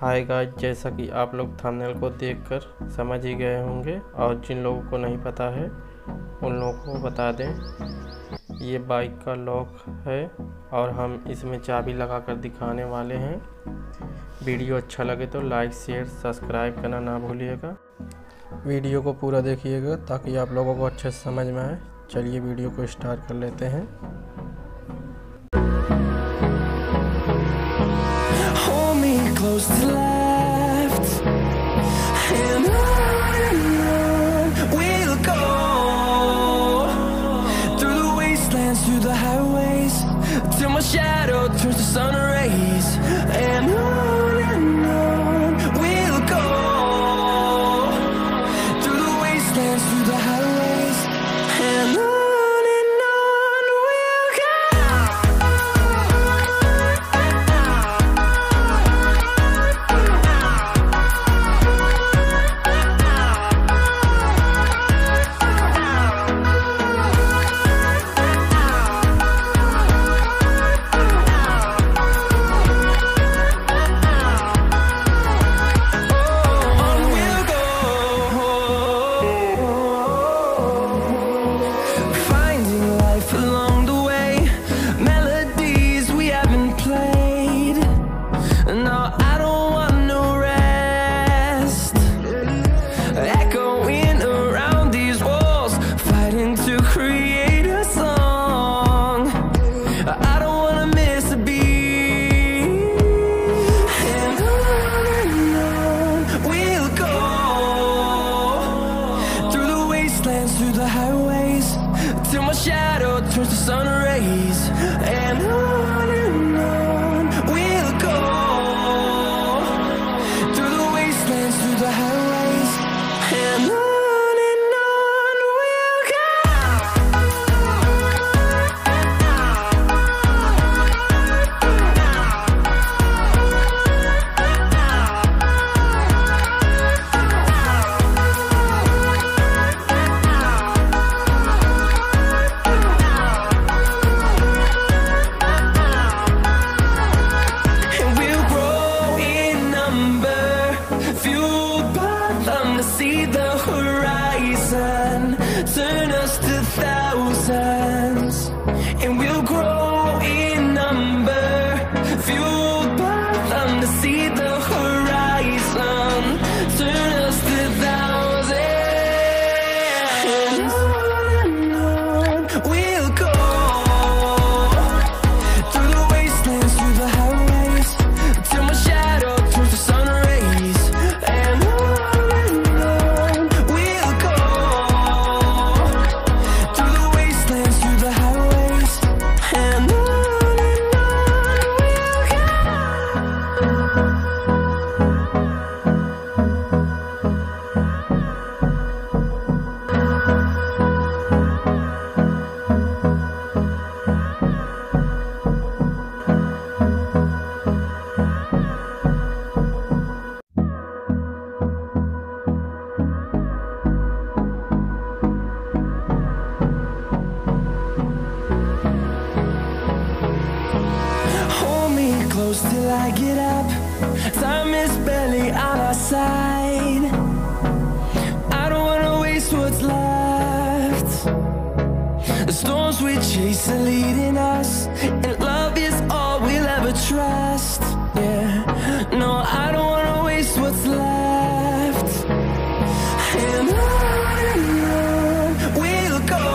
Hi guys, जैसा कि आप लोग थंबनेल को देखकर समझ ही गए होंगे और जिन लोगों को नहीं पता है उन लोगों को बता दें, ये बाइक का लॉक है और हम इसमें चाबी लगाकर दिखाने वाले हैं। वीडियो अच्छा लगे तो लाइक शेयर सब्सक्राइब करना ना भूलिएगा। वीडियो को पूरा देखिएगा ताकि आप लोगों को अच्छे से समझ में आए। चलिए वीडियो को स्टार्ट कर लेते हैं। Close to left, and on we'll go through the wastelands, through the highways, till my shadow turns to sun rays. And on we'll go through the wastelands, through the highways, and on. Through the highways, till my shadow turns to sun rays. And on we'll go through the wastelands, through the highways, and on we'll go. See the horizon, turn us to thousands, and we'll grow in number, fueled by them to see the horizon, turn us to thousands, and on we'll go through the wastelands, through the highways, till my shadow turns to sun rays. And close till I get up. Time is barely on our side. I don't wanna waste what's left. The storms we chase are leading us, and love is all we'll ever trust. Yeah, no, I don't wanna waste what's left. And on we'll go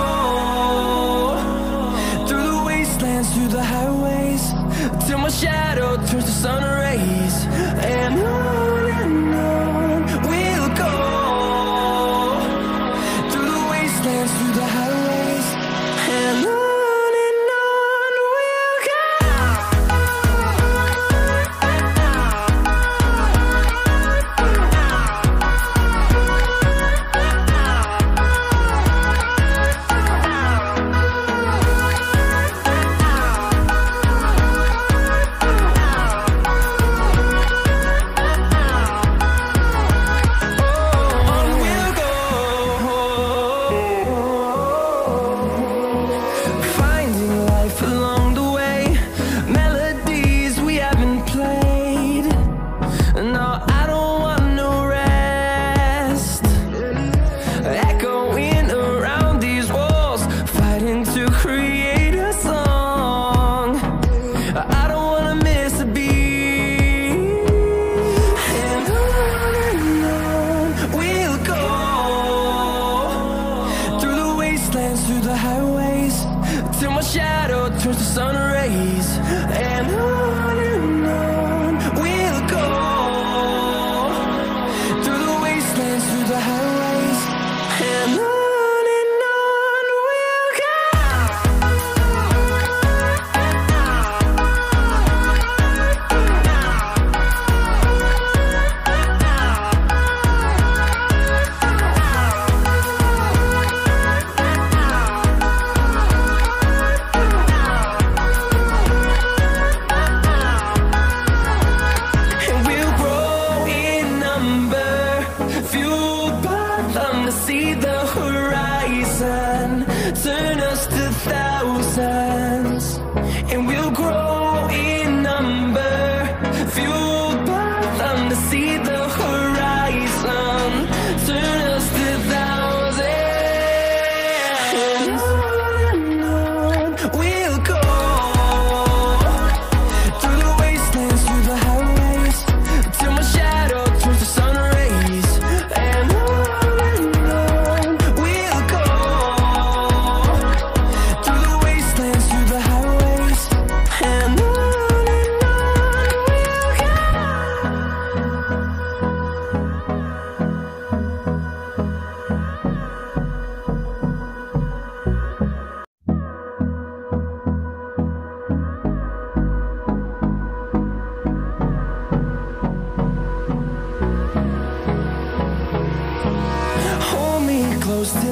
through the wastelands, through the highways, till my shadow turns to sun rays. And on we'll go through the wastelands, through the highways, and on we'll go.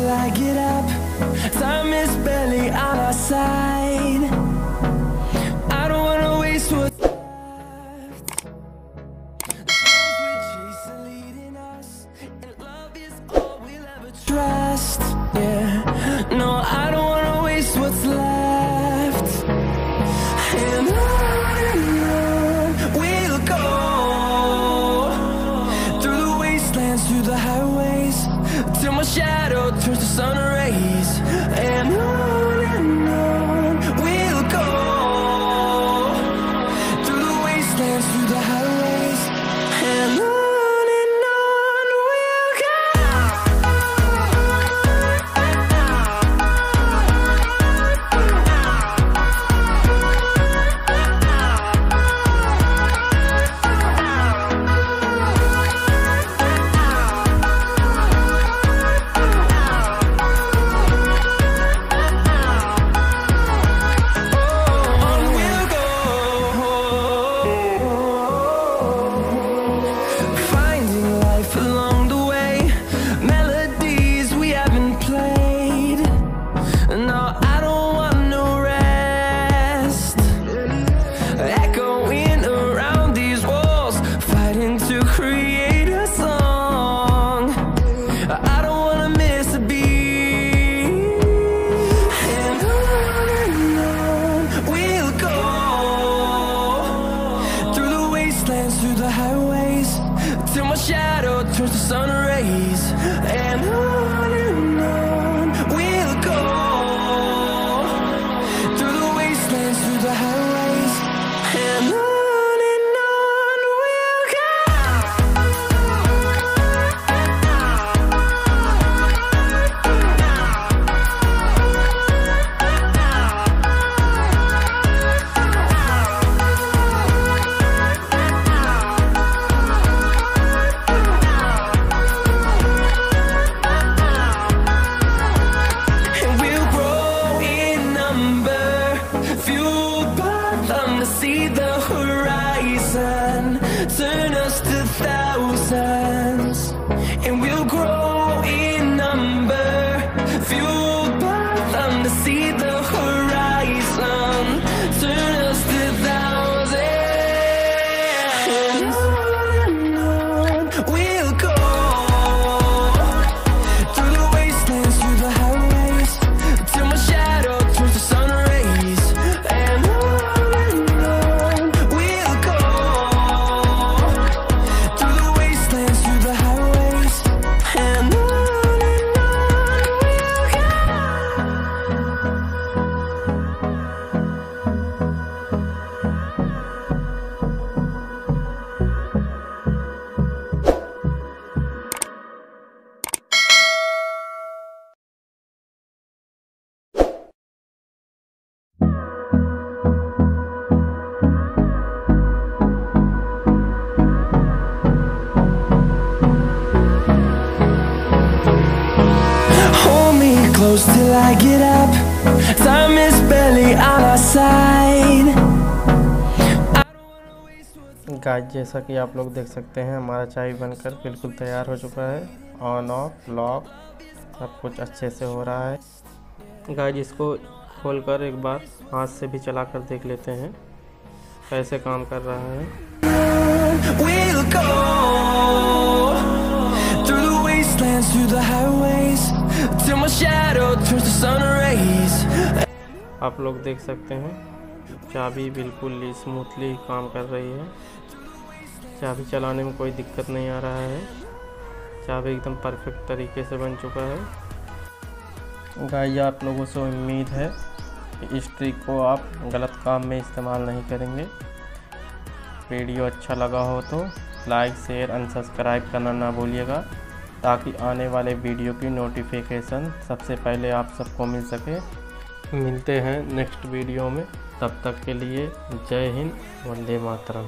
till I get up. Time is barely on our side. I don't wanna waste what's left. The storms we chase are leading us, and love is all we'll ever trust. Yeah, no, I don't wanna waste what's left. And on we'll go, through the wastelands, through the highways, till my shadow turns to sun rays. And on we'll go, through the wastelands, through the highways, and on we'll go. Through the highways, till my shadow turns to sun rays. And on we'll go, through the wastelands, through the highways, and on we'll go. See the horizon, turn us to thousands, and we'll grow in number, fueled by them to see the horizon, turn us to thousands. And on we'll go, through the wastelands, through the highways, till my shadow turns to sun rays. And close till I get up. Time is barely on our side. Guys, जैसा कि आप लोग देख सकते हैं, हमारा चाय बनकर बिल्कुल तैयार हो चुका है। ऑन ऑफ लॉक सब कुछ अच्छे से हो रहा है। गाइस, इसको खोलकर एक बार हाथ से भी चलाकर देख लेते हैं कैसे काम कर रहा है। We'll go through the wastelands, through the highways, till my shadow turns to sun rays. आप लोग देख सकते हैं चाबी बिल्कुल स्मूथली काम कर रही है। चाबी चलाने में कोई दिक्कत नहीं आ रहा है। चाबी एकदम परफेक्ट तरीके से बन चुका है। गाइस, आप लोगों से उम्मीद है कि इस ट्रिक को आप गलत काम में इस्तेमाल नहीं करेंगे। वीडियो अच्छा लगा हो तो लाइक, शेयर एंड सब्सक्राइब करना ना भूलिएगा, ताकि आने वाले वीडियो की नोटिफिकेशन सबसे पहले आप सबको मिल सके। मिलते हैं नेक्स्ट वीडियो में, तब तक के लिए जय हिंद, वंदे मातरम।